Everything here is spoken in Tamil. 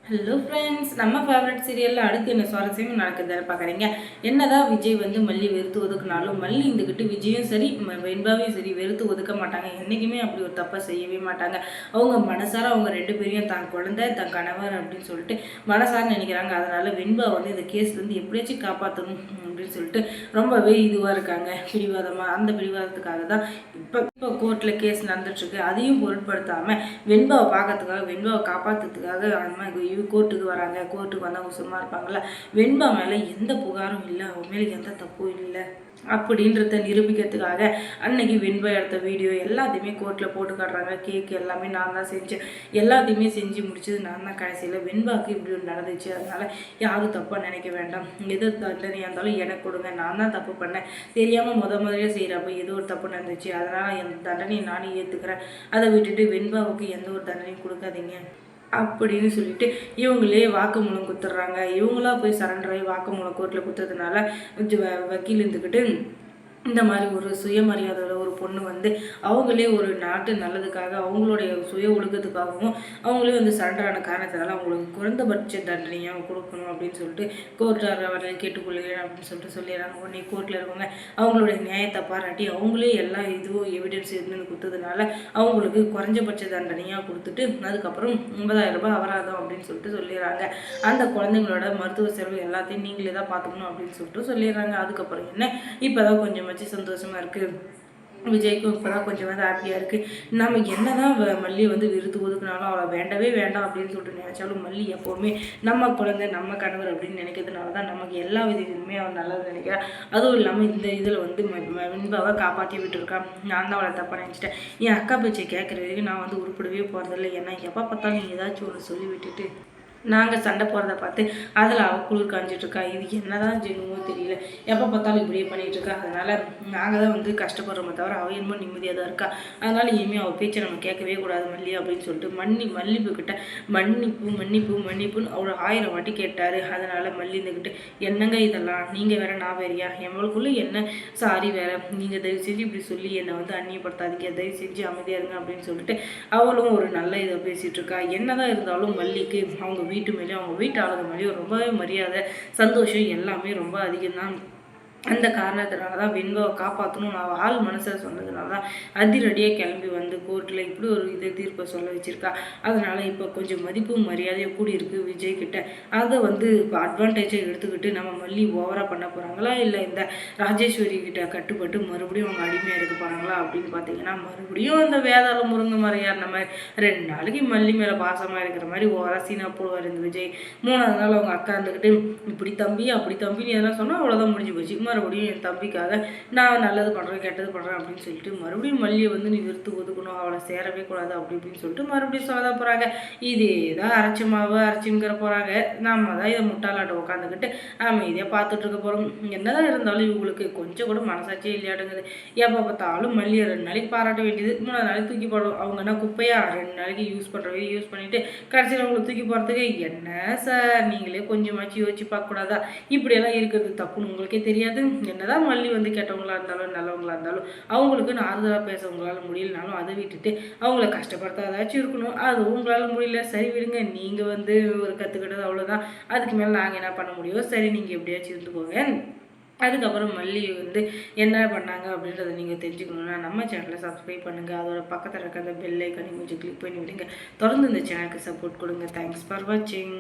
ஹலோ ஃப்ரெண்ட்ஸ், நம்ம ஃபேவரட் சீரியலில் அடுத்து என்ன சுவாரஸ்யமும் நடக்குதுன்னு பார்க்குறீங்க. என்னதான் விஜய் வந்து மல்லி வெறுத்து ஒதுக்குனாலும் மல்லி இருந்துக்கிட்டு விஜயும் சரி வெண்பாவையும் சரி வெறுத்து ஒதுக்க மாட்டாங்க. என்றைக்குமே அப்படி ஒரு தப்பை செய்யவே மாட்டாங்க. அவங்க மனசார அவங்க ரெண்டு பேரையும் தான் குழந்தை தன் கணவர் அப்படின்னு சொல்லிட்டு மனசார நினைக்கிறாங்க. அதனால வெண்பா வந்து இந்த கேஸ்லேருந்து எப்படியாச்சும் காப்பாற்றணும் அப்படின்னு சொல்லிட்டு ரொம்பவே இதுவாக இருக்காங்க, பிடிவாதமாக. அந்த பிடிவாதத்துக்காக தான் இப்போ கோர்ட்டில் கேஸ் நடந்துட்டுருக்கு. அதையும் பொருட்படுத்தாமல் வெண்பாவை பார்க்கறதுக்காக வெண்பாவை காப்பாற்றுறதுக்காக அம்மா கோர்ட்டுக்கு வராங்க. கோர்ட்டுக்கு வந்து அவங்க சும்மா இருப்பாங்களா? வெண்பா மேலே எந்த புகாரும் இல்லை, அவங்க மேலே எந்த தப்பும் இல்லை அப்படின்றத நிரூபிக்கிறதுக்காக அன்னைக்கு வெண்பா எடுத்த வீடியோ எல்லாத்தையுமே கோர்ட்டில் போட்டு காட்டுறாங்க. கேக் எல்லாமே நான் தான் செஞ்சேன், எல்லாத்தையுமே செஞ்சு முடிச்சது நான் தான். கடைசியில் வெண்பாவுக்கு இப்படி ஒன்று நடந்துச்சு, அதனால் யாரும் தப்பாக நினைக்க வேண்டாம். எது தண்டனையாக இருந்தாலும் எனக்கு கொடுங்க, நான் தான் தப்பு பண்ணேன், தெரியாமல் முதல்ல செய்கிறப்ப ஏதோ ஒரு தப்பு நடந்துச்சு, அதனால் என் தண்டனையை நானே ஏற்றுக்கிறேன். அதை விட்டுட்டு வெண்பாவுக்கு எந்த ஒரு தண்டனையும் கொடுக்காதீங்க அப்படின்னு சொல்லிட்டு இவங்களே வாக்குமூலம் கொடுத்துட்றாங்க. இவங்களா போய் சரண்டர் ஆகி வாக்குமூலம் கோர்ட்டில் கொடுத்ததுனால வக்கீல் இருந்துக்கிட்டு இந்த மாதிரி ஒரு சுயமரியாதையில் ஒரு பொண்ணு வந்து அவங்களே ஒரு நாட்டு நல்லதுக்காக அவங்களுடைய சுய ஒழுக்கத்துக்காகவும் அவங்களே வந்து சரண்டர் ஆன காரணத்தினால அவங்களுக்கு குறைந்தபட்ச தண்டனையை அவங்க கொடுக்கணும் அப்படின்னு சொல்லிட்டு கோர்ட்டார் அவர்களை கேட்டுக்கொள்கிறேன் அப்படின்னு சொல்லிட்டு சொல்லிடுறாங்க. உடனே கோர்ட்டில் இருக்கவங்க அவங்களுடைய நியாயத்தை பாராட்டி அவங்களே எல்லா இதுவும் எவிடன்ஸ் இருந்து கொடுத்ததுனால அவங்களுக்கு குறைஞ்சபட்ச தண்டனையாக கொடுத்துட்டு அதுக்கப்புறம் 50,000 ரூபாய் அபராதம் அப்படின்னு சொல்லிட்டு சொல்லிடுறாங்க. அந்த குழந்தைங்களோட மருத்துவ செலவு எல்லாத்தையும் நீங்களே தான் பார்த்துக்கணும் அப்படின்னு சொல்லிட்டு சொல்லிடுறாங்க. அதுக்கப்புறம் என்ன இப்போதான் கொஞ்சம் சந்தோஷமா இருக்கு. விஜய்க்கும் இப்போதான் கொஞ்சம் வந்து ஹாப்பியாக இருக்குது. நம்ம என்ன தான் மல்லி வந்து வெறுத்து ஒதுக்குனாலும் அவளை வேண்டவே வேண்டாம் அப்படின்னு சொல்லிட்டு நினச்சாலும் மல்லி எப்போவுமே நம்ம குழந்தை நம்ம கணவர் அப்படின்னு நினைக்கிறதுனால தான் நமக்கு எல்லா விதத்துலையுமே அவன் நல்லது நினைக்கிறான். அதுவும் இல்லாமல் இந்த இதில் வந்து வெண்பாவை காப்பாற்றி விட்டுருக்கான். நான் தான் அவளை தப்பாக நினச்சிட்டேன். என் அக்கா பேச்சை கேட்குறதுக்கு நான் வந்து உருப்படவே போகிறதில்ல. ஏன்னா எப்போ பார்த்தாலும் நீ ஏதாச்சும் ஒன்று சொல்லி விட்டுட்டு நாங்கள் சண்டை போகிறத பார்த்து அதில் அவள் குளிர் காஞ்சிட்ருக்கா. இது என்ன தான் ஜென்மோ தெரியல, எப்போ பார்த்தாலும் இப்படியே பண்ணிகிட்ருக்கா. அதனால் நாங்கள் தான் வந்து கஷ்டப்படுறோமே தவிர அவள் என்னமோ நிம்மதியாக தான் இருக்கா. அதனால் இனிமேல் அவள் பேச்சை நம்ம கேட்கவே கூடாது மல்லி அப்படின்னு சொல்லிட்டு மல்லிப்புக்கிட்ட மன்னிப்புன்னு அவளை 1000 வாட்டி கேட்டார். அதனால் மல்லி இருந்துக்கிட்டு என்னங்க இதெல்லாம், நீங்கள் வேற நான் வேறையா, எங்களுக்குள்ளே என்ன சாரி வேற, நீங்கள் தயவு செஞ்சு இப்படி சொல்லி என்னை வந்து அந்நியப்படுத்தாதீங்க, தயவு செஞ்சு அமைதியாக இருங்க அப்படின்னு சொல்லிட்டு அவளும் ஒரு நல்ல இதை பேசிகிட்டு இருக்கா. என்னதான் இருந்தாலும் மல்லிக்கு அவங்க வீட்டு மேலேயும் அவங்க வீட்டு ஆளுங்க மேலேயும் ரொம்பவே மரியாதை, சந்தோஷம் எல்லாமே ரொம்ப அதிகம்தான். அந்த காரணத்தினால தான் வெண்பாவை காப்பாற்றணும் நான் ஆள் மனசில் சொன்னதுனால தான் அதிரடியாக கிளம்பி வந்து கோர்ட்டில் இப்படி ஒரு இதை தீர்ப்பை சொல்ல வச்சுருக்கா. அதனால் இப்போ கொஞ்சம் மதிப்பும் மரியாதையும் கூடி இருக்குது விஜய்கிட்ட. அதை வந்து இப்போ அட்வான்டேஜை எடுத்துக்கிட்டு நம்ம மல்லி ஓவராக பண்ண போகிறாங்களா, இல்லை இந்த ராஜேஸ்வரி கிட்ட கட்டுப்பட்டு மறுபடியும் அவங்க அடிமையாக இருக்க போகிறாங்களா அப்படின்னு பார்த்தீங்கன்னா மறுபடியும் அந்த வேதாள முருங்கை மறையார் நம்ம 2 நாளைக்கு மல்லி மேலே பாசமாக இருக்கிற மாதிரி ஓவராக சீனா போடுவார் இந்த விஜய். 3ஆவது நாள் அவங்க அக்கா இருந்துக்கிட்டு இப்படி தம்பி அப்படி தம்பின்னு எதனா சொன்னால் அவ்வளோதான் முடிஞ்சு போச்சு. மறுபடியும் என் தம்பிக்காக நான் நல்லது பண்ணுறேன் கெட்டது பண்ணுறேன் அப்படின்னு சொல்லிட்டு மறுபடியும் மல்லியை வந்து நீ வெறுத்து ஒதுக்கணும், அவளை சேரவே கூடாது அப்படி இப்படின்னு சொல்லிட்டு மறுபடியும் சொல்லதான் போகிறாங்க. இதே தான் அரைச்சி மாவு அரைச்சிங்கிற போகிறாங்க. நம்ம தான் இதை முட்டாளாட்ட உட்காந்துக்கிட்டு அமைதியாக பார்த்துட்டு இருக்க போகிறோம். என்னதான் இருந்தாலும் இவங்களுக்கு கொஞ்சம் கூட மனசாட்சியே இல்லையாட்டுங்குது. எப்போ பார்த்தாலும் மல்லியை 2 நாளைக்கு பாராட்ட வேண்டியது, 3ஆவது நாளைக்கு தூக்கி போடுவோம். அவங்க என்ன குப்பையா 2 நாளைக்கு யூஸ் பண்ணுறவே யூஸ் பண்ணிவிட்டு கடைசியில் அவங்களை தூக்கி போகிறதுக்கு என்ன சார், நீங்களே கொஞ்சமாச்சு யோசிச்சு பார்க்கக்கூடாதா? இப்படியெல்லாம் இருக்கிறது தப்புன்னு உங்களுக்கே தெரியாது. என்னதான் மல்லி வந்து கெட்டவங்களா இருந்தாலும் நல்லவங்களா இருந்தாலும் அவங்களுக்கு ஆறுதலாக பேச உங்களால் முடியலனாலும் அதை விட்டுட்டு அவங்கள கஷ்டப்படுத்தாதாச்சும் இருக்கணும். அது உங்களால் முடியல, சரி விடுங்க, நீங்கள் வந்து ஒரு கற்றுக்கிட்டது அவ்வளோதான், அதுக்கு மேலே நாங்கள் என்ன பண்ண முடியும், சரி நீங்கள் எப்படியாச்சும் இருந்துக்கோங்க. அதுக்கப்புறம் மல்லி வந்து என்ன பண்ணாங்க அப்படின்றத நீங்கள் தெரிஞ்சுக்கணுன்னா நம்ம சேனலை சப்ஸ்கிரைப் பண்ணுங்கள். அதோட பக்கத்தில் இருக்க அந்த பெல் ஐக்கானை கொஞ்சம் கிளிக் பண்ணி விடுங்க. தொடர்ந்து இந்த சேனலுக்கு சப்போர்ட் கொடுங்க. தேங்க்ஸ் ஃபார் வாட்சிங்.